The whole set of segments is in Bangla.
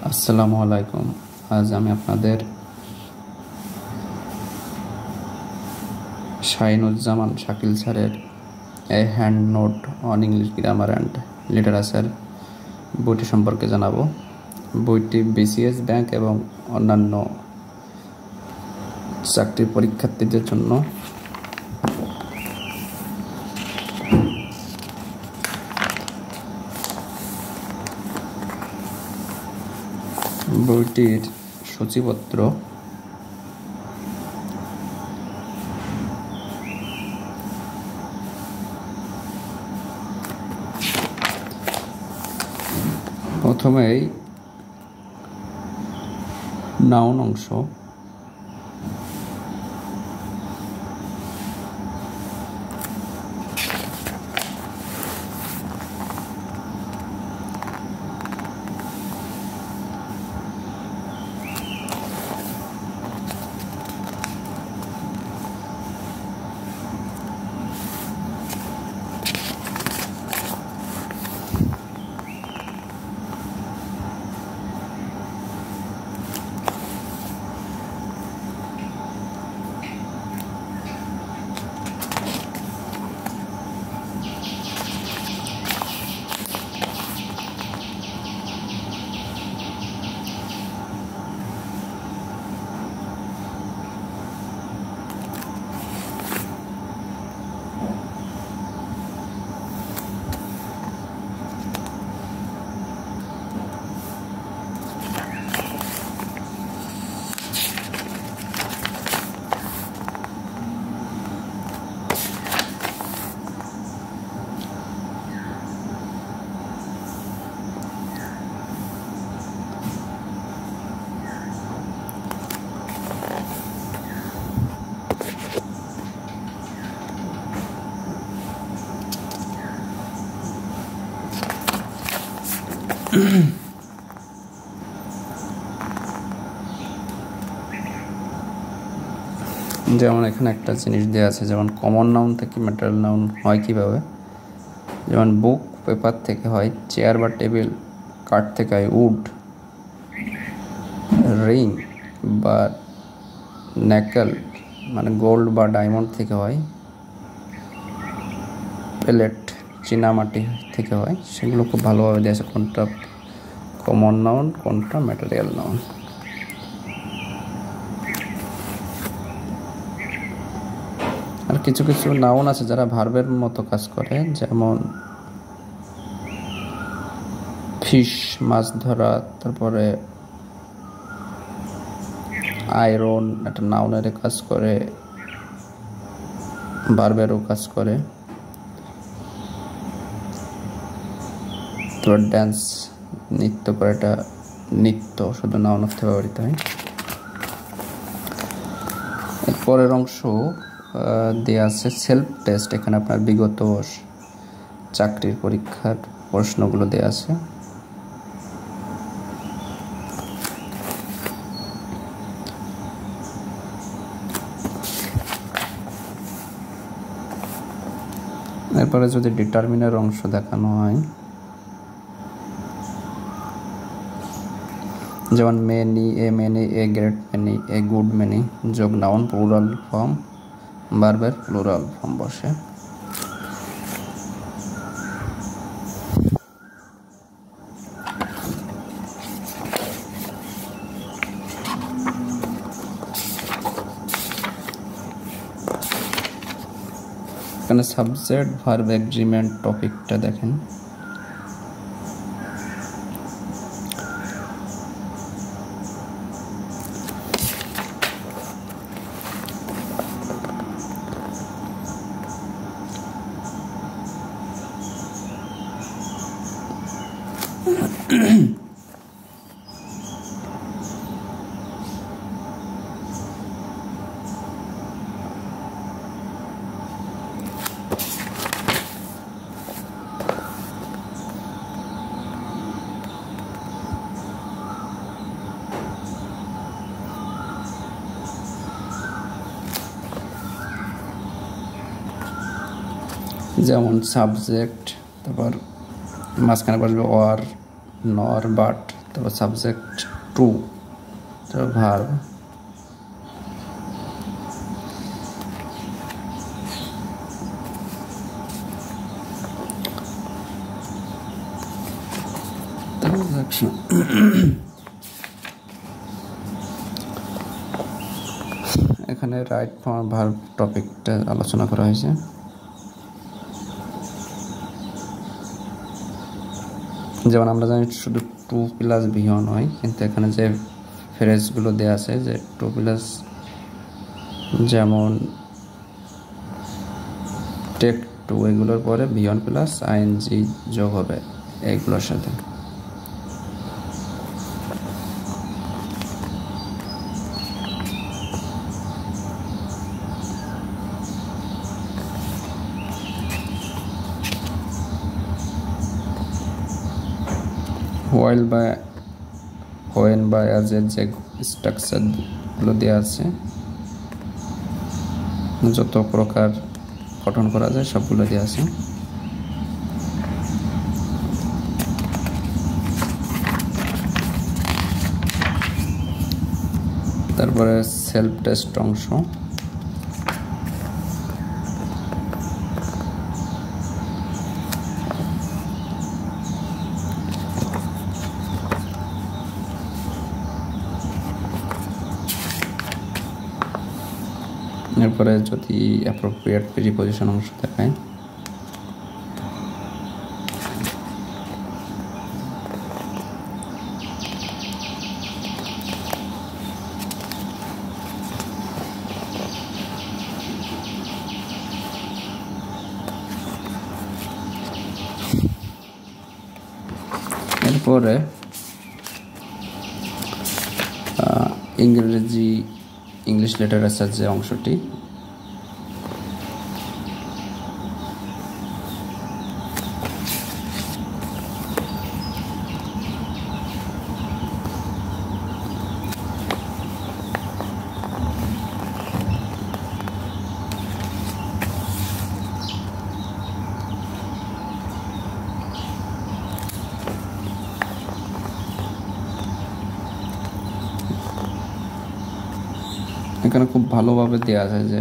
আসসালামু আলাইকুম। আজ আমি আপনাদের শাহিনুজ্জামান শাকিল স্যারের a hand note on English grammar and literature বইটি সম্পর্কে জানাবো। বইটি বিসিএস ব্যাংক এবং অন্যান্য চাকরির পরীক্ষার্থীদের জন্য। বইটির সূচিপত্র প্রথমেই নাউন অংশ, যেমন এখানে একটা জিনিস দেওয়া আছে, যেমন কমন নাউন থেকে ম্যাটেরিয়াল নাউন হয় কিভাবে। যেমন বুক পেপার থেকে হয়, চেয়ার বা টেবিল কাঠ থেকে হয় উড, রিং বা নেকেল মানে গোল্ড বা ডায়মন্ড থেকে হয়, পেলেট চীনামাটি থেকে হয়। সেগুলো খুব ভালোভাবে দেওয়া আছে, কোনটা কমন নাউন কোনটা ম্যাটেরিয়াল নাউন। আর কিছু কিছু নাউন আছে যারা ভার্বের মতো কাজ করে, যেমন ফিশ মাছ ধরা, তারপরে আয়রন একটা নাউনের কাজ করে, ভার্বেরও কাজ করে। তারপর ড্যান্স নৃত্য করে, এটা নৃত্য শুধু নাউন অর্থে ব্যবহৃত হয়। পরের অংশ দেওয়া আছে সেলফ টেস্ট। এখানে আপনার বিগত চাকরির পরীক্ষার প্রশ্নগুলো দেওয়া আছে। এরপরে যদি ডিটারমিনের অংশ দেখানো হয়, যেমন many, a great many, a good many যোগ নাউন প্লুরাল ফর্ম, ভার্বের প্লুরাল ফর্ম বসে। এখানে সাবজেক্ট ভার্ব এগ্রিমেন্ট টপিকটা দেখেন। যেমন সাবজেক্ট, তারপর মাঝখানে বসবে ওয়ার, নর, বাট, তারপর সাবজেক্ট টু, তারপর ভার্ব, এখানে রাইট ফর্ম ভার্ব টপিকটা আলোচনা করা হয়েছে। যেমন আমরা জানি শুধু টু প্লাস ভিও নয়, কিন্তু এখানে যে ফ্রেজগুলো দেওয়া আছে যে টু প্লাস, যেমন টেক টু, এগুলোর পরে ভিওন প্লাস আইএনজি যোগ হবে এইগুলোর সাথে। হোয়াইল বা হোয়েন বা অ্যাজ এর যে স্ট্রাকচারগুলো দেওয়া আছে, যত প্রকার গঠন করা যায় সবগুলো দেওয়া আছে। তারপরে সেলফ টেস্ট অংশ, এরপরে যদি অ্যাপ্রোপ্রিয়েট প্রিপজিশন অংশ দেখায়, এরপরে ইংলিশ লিটারেচার যে অংশটি, এখানে খুব ভালোভাবে দেওয়া আছে যে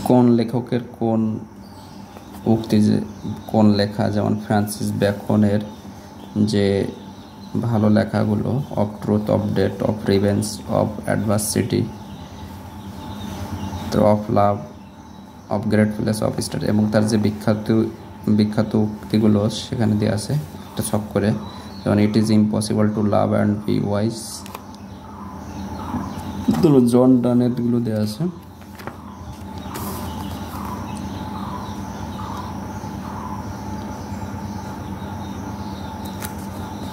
কোন লেখকের কোন উক্তি, যে কোন লেখা, যেমন ফ্রান্সিস বেকনের যে ভালো লেখাগুলো, of truth, of death, of revenge, of adversity, তো of love, of gratefulness, of study, এবং তার যে বিখ্যাত উক্তিগুলো সেখানে দেওয়া আছে একটা ছক করে। যেমন it is impossible to love and be wise, John ডানেটগুলো দেওয়া আছে।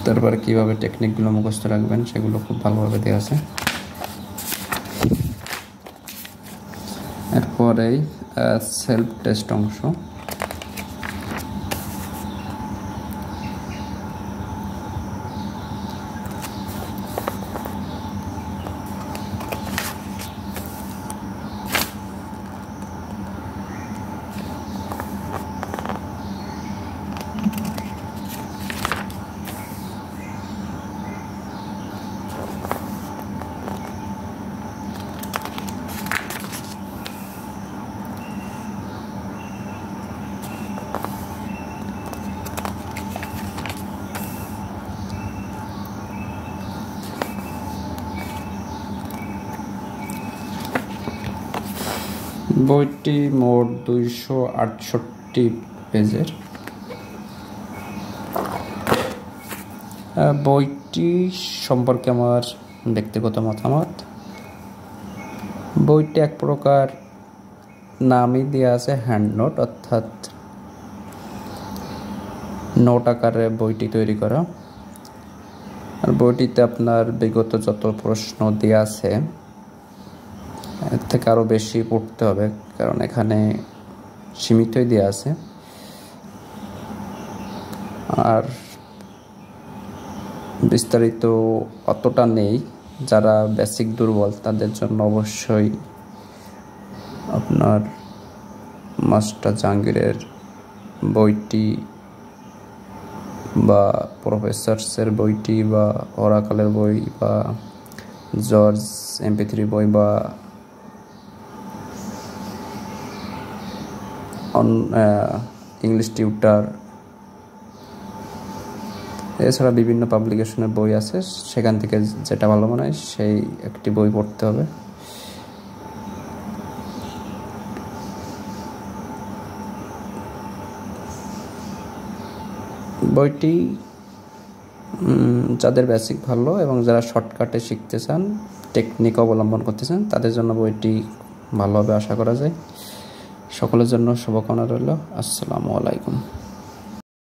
তারপরে কীভাবে টেকনিকগুলো মুখস্থ রাখবেন সেগুলো খুব ভালোভাবে দেওয়া আছে। এরপরেই সেলফ টেস্ট অংশ, বইটি মোট 268 পেজের। বইটি সম্পর্কে আমার ব্যক্তিগত মতামত, বইটি এক প্রকার নামই দেওয়া আছে হ্যান্ড নোট, অর্থাৎ নোট আকারে বইটি তৈরি করা। আর বইটিতে আপনার বিগত যত প্রশ্ন দেওয়া আছে এর থেকে আরও বেশি পড়তে হবে, কারণ এখানে সীমিতই দেওয়া আছে। আর বিস্তারিত অতটা নেই, যারা বেসিক দুর্বল তাদের জন্য অবশ্যই আপনার মাস্টার জাহাঙ্গীরের বইটি বা প্রফেসরসের বইটি বা অরাকলের বই বা জর্জ MP3 বই বা ইংলিশ টিউটার, এছাড়া বিভিন্ন পাবলিকেশনের বই আছে, সেখান থেকে যেটা ভালো মনে হয় সেই একটি বই পড়তে হবে। বইটি যাদের বেসিক ভালো এবং যারা শর্টকাটে শিখতে চান, টেকনিক অবলম্বন করতে চান, তাদের জন্য বইটি ভালো হবে আশা করা যায়। সকলের জন্য শুভকামনা রইল। আসসালামু আলাইকুম।